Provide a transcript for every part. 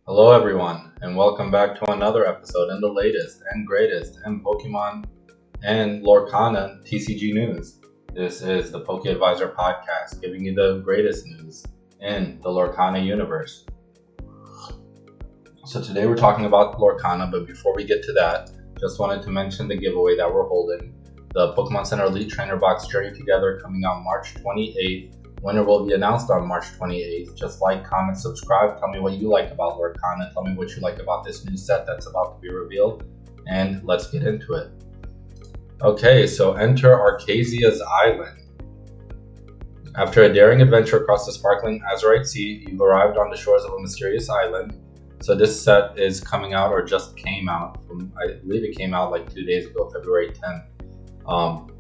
Hello everyone, and welcome back to another episode in the latest and greatest in Pokemon and Lorcana TCG news. This is the Poke Advisor podcast, giving you the greatest news in the Lorcana universe. So today we're talking about Lorcana, but before we get to that, just wanted to mention the giveaway that we're holding. The Pokemon Center Elite Trainer Box Journey Together coming out March 28th. Winner will be announced on March 28th. Just like, comment, subscribe. Tell me what you like about Lorcana. Tell me what you like about this new set that's about to be revealed. And let's get into it. Okay, so enter Archazia'S Island. After a daring adventure across the sparkling Azurite Sea, you've arrived on the shores of a mysterious island. So this set is coming out, or just came out. I believe it came out like 2 days ago, February 10th.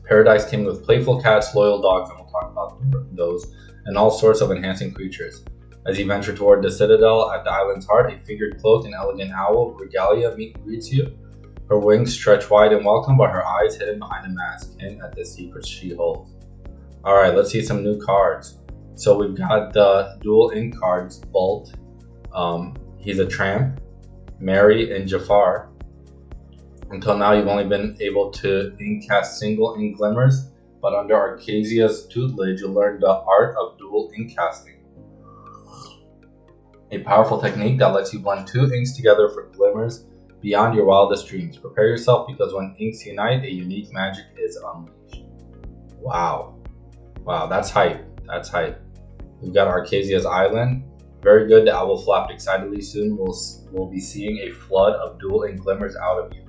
Paradise teamed with playful cats, loyal dogs, and we'll talk about those, and all sorts of enhancing creatures. As you venture toward the citadel at the island's heart, a figured cloaked and elegant owl, Regalia, greets you. Her wings stretch wide in welcome, but her eyes hidden behind a mask hint at the secrets she holds. Alright, let's see some new cards. So we've got the dual ink cards, Bolt. He's a tramp, Mary, and Jafar. Until now, you've only been able to ink cast single ink glimmers, but under Archazia'S tutelage, you'll learn the art of dual ink casting. A powerful technique that lets you blend two inks together for glimmers beyond your wildest dreams. Prepare yourself, because when inks unite, a unique magic is unleashed. Wow, that's hype. That's hype. We've got Archazia'S Island. Very good. The owl flapped excitedly. Soon we'll be seeing a flood of dual ink glimmers out of you.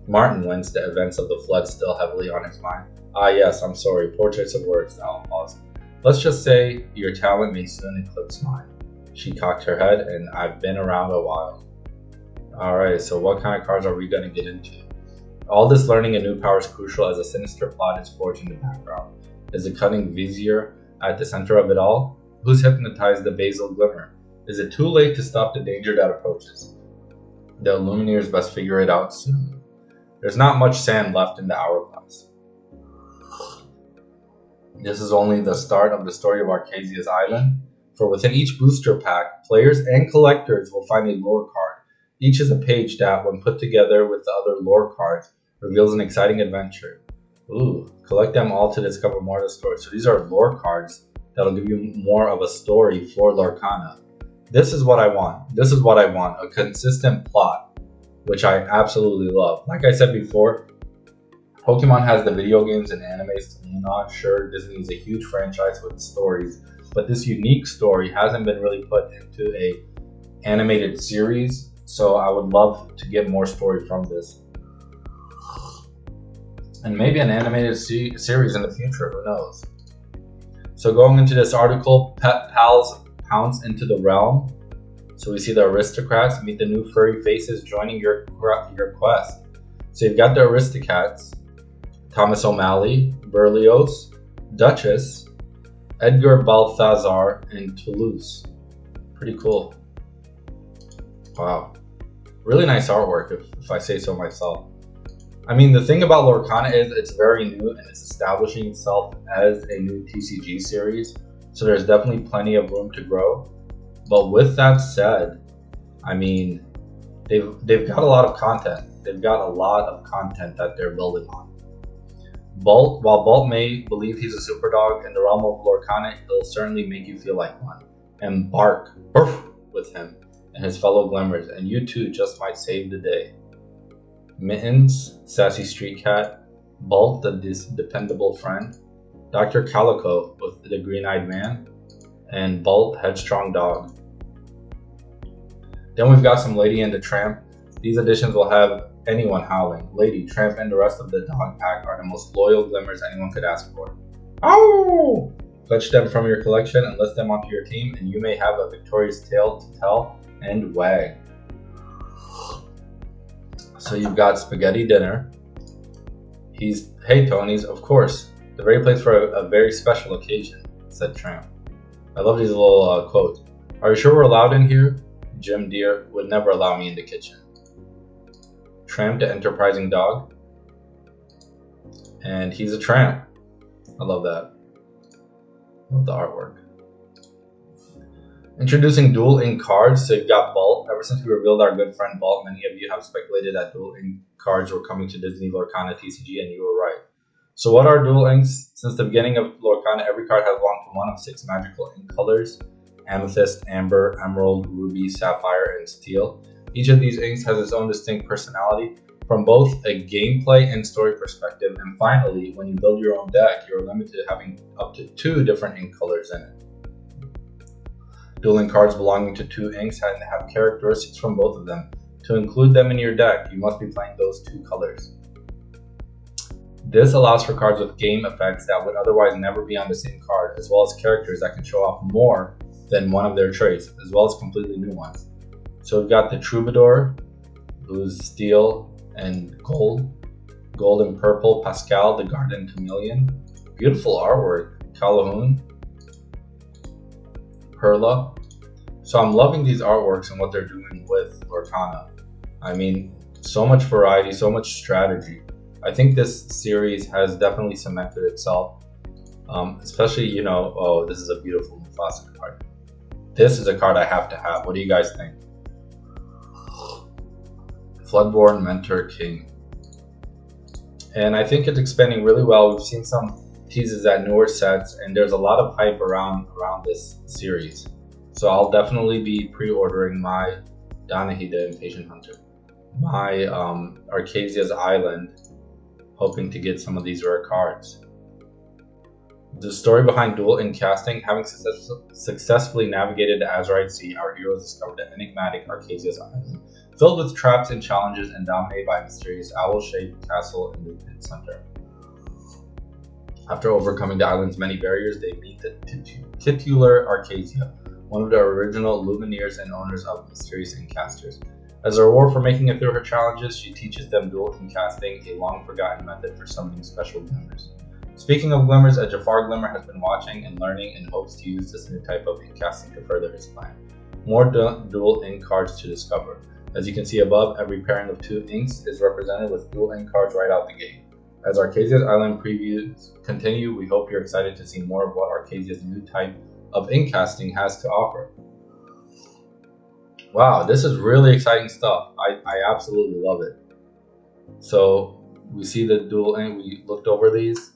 Martin wins, the events of the flood still heavily on his mind. Ah yes, I'm sorry, poor choice of words, the owl paused. Let's just say your talent may soon eclipse mine. She cocked her head, and I've been around a while. Alright, so what kind of cards are we going to get into? All this learning and new power is crucial, as a sinister plot is forged in the background. Is the cunning vizier at the center of it all? Who's hypnotized the basil glimmer? Is it too late to stop the danger that approaches? The Illumineers best figure it out soon. There's not much sand left in the hourglass. This is only the start of the story of Archazia'S Island, for within each booster pack, players and collectors will find a lore card. Each is a page that, when put together with the other lore cards, reveals an exciting adventure. Ooh, collect them all to discover more of the story. So these are lore cards that'll give you more of a story for Lorcana. This is what I want. A consistent plot, which I absolutely love. Like I said before, Pokemon has the video games and animes to lean on. Sure, Disney is a huge franchise with stories, but this unique story hasn't been really put into a animated series, so I would love to get more story from this. And maybe an animated series in the future, who knows. So going into this article, pet pals pounce into the realm. So we see the aristocrats meet the new furry faces joining your quest. So you've got the Aristocats, Thomas O'Malley, Berlioz, Duchess, Edgar Balthazar, and Toulouse. Pretty cool. Wow. Really nice artwork, if I say so myself. I mean, the thing about Lorcana is it's very new and it's establishing itself as a new TCG series. So there's definitely plenty of room to grow. But with that said, I mean, they've got a lot of content. They've got a lot of content that they're building on. While Bolt may believe he's a super dog in the realm of Lorcana, he'll certainly make you feel like one. And bark with him and his fellow Glimmers, and you too just might save the day. Mittens, sassy street cat, Bolt, the dependable friend, Dr. Calico with the green-eyed man, and Bolt, headstrong dog. Then we've got some Lady and the Tramp. These additions will have anyone howling. Lady, Tramp, and the rest of the dog pack are the most loyal Glimmers anyone could ask for. Ow! Fetch them from your collection and list them onto your team, and you may have a victorious tale to tell and wag. So you've got Spaghetti Dinner. Hey Tony's, of course. The very place for a very special occasion, said Tramp. I love these little quotes. Are you sure we're allowed in here? Jim Deere would never allow me in the kitchen. Tramp, the enterprising dog. And he's a tramp. I love that. Love the artwork. Introducing dual ink cards. So you've got Bolt. Ever since we revealed our good friend Bolt, many of you have speculated that dual ink cards were coming to Disney Lorcana TCG, and you were right. So what are dual inks? Since the beginning of Lorcana, every card has belonged to one of 6 magical ink colors: Amethyst, Amber, Emerald, Ruby, Sapphire, and Steel. Each of these inks has its own distinct personality from both a gameplay and story perspective. And finally, when you build your own deck, you're limited to having up to 2 different ink colors in it. Dual ink cards belonging to 2 inks have characteristics from both of them. To include them in your deck, you must be playing those 2 colors. This allows for cards with game effects that would otherwise never be on the same card, as well as characters that can show off more than one of their traits, as well as completely new ones. So we've got the Troubadour, who's steel and gold and purple, Pascal, the Garden Chameleon. Beautiful artwork, Calhoun, Perla. So I'm loving these artworks and what they're doing with Lorcana. I mean, so much variety, so much strategy. I think this series has definitely cemented itself. Especially, oh, this is a beautiful Mufasa card. This is a card I have to have. What do you guys think? Floodborn Mentor King. And I think it's expanding really well. We've seen some teases at newer sets, and there's a lot of hype around this series. So I'll definitely be pre-ordering my Danahida Impatient Hunter, my Archazia'S Island, hoping to get some of these rare cards. The story behind dual ink casting. Having successfully navigated the Azurite Sea, our heroes discovered an enigmatic Archazia'S Island, filled with traps and challenges and dominated by a mysterious owl-shaped castle in the pit center. After overcoming the island's many barriers, they meet the titular Archazi'a, one of the original Lumineers and owners of mysterious inkcasters. As a reward for making it through her challenges, she teaches them dual ink casting, a long-forgotten method for summoning special glimmers. Speaking of glimmers, a Jafar Glimmer has been watching and learning and hopes to use this new type of ink casting to further his plan. More dual ink cards to discover. As you can see above, every pairing of 2 inks is represented with dual ink cards right out the gate. As Archazia'S Island previews continue, we hope you're excited to see more of what Archazia'S new type of ink casting has to offer. Wow, this is really exciting stuff. I absolutely love it. So we see the dual ink, we looked over these.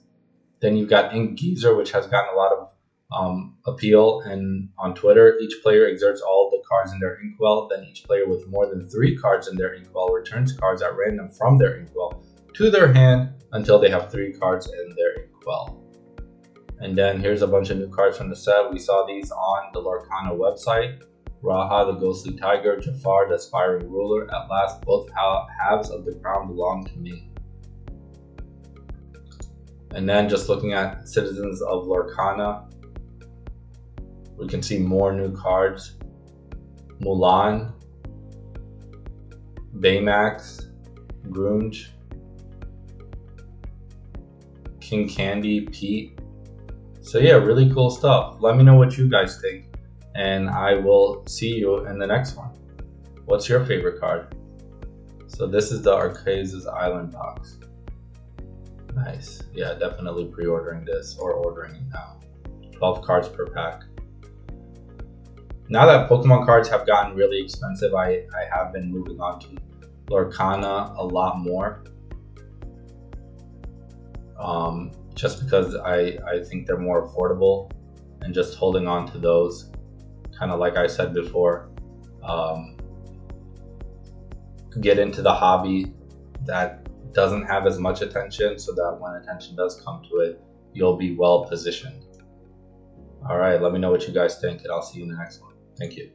Then you've got Ink Geezer, which has gotten a lot of appeal and on Twitter. Each player exerts all the cards in their inkwell. Then each player with more than 3 cards in their inkwell returns cards at random from their inkwell to their hand until they have 3 cards in their inkwell. And then here's a bunch of new cards from the set. We saw these on the Lorcana website. Raha, the Ghostly Tiger, Jafar, the Aspiring Ruler. At last, both halves of the crown belong to me. And then just looking at Citizens of Lorcana, we can see more new cards. Mulan, Baymax, Grunge, King Candy, Pete. So yeah, really cool stuff. Let me know what you guys think, and I will see you in the next one. What's your favorite card? So this is the Archazia'S Island box. Nice. Yeah, definitely pre-ordering this or ordering it now. 12 cards per pack. Now that Pokemon cards have gotten really expensive, I have been moving on to Lorcana a lot more. Just because I think they're more affordable, and just holding on to those, kind of like I said before, get into the hobby that doesn't have as much attention, so that when attention does come to it, you'll be well positioned. All right, let me know what you guys think, and I'll see you in the next one. Thank you.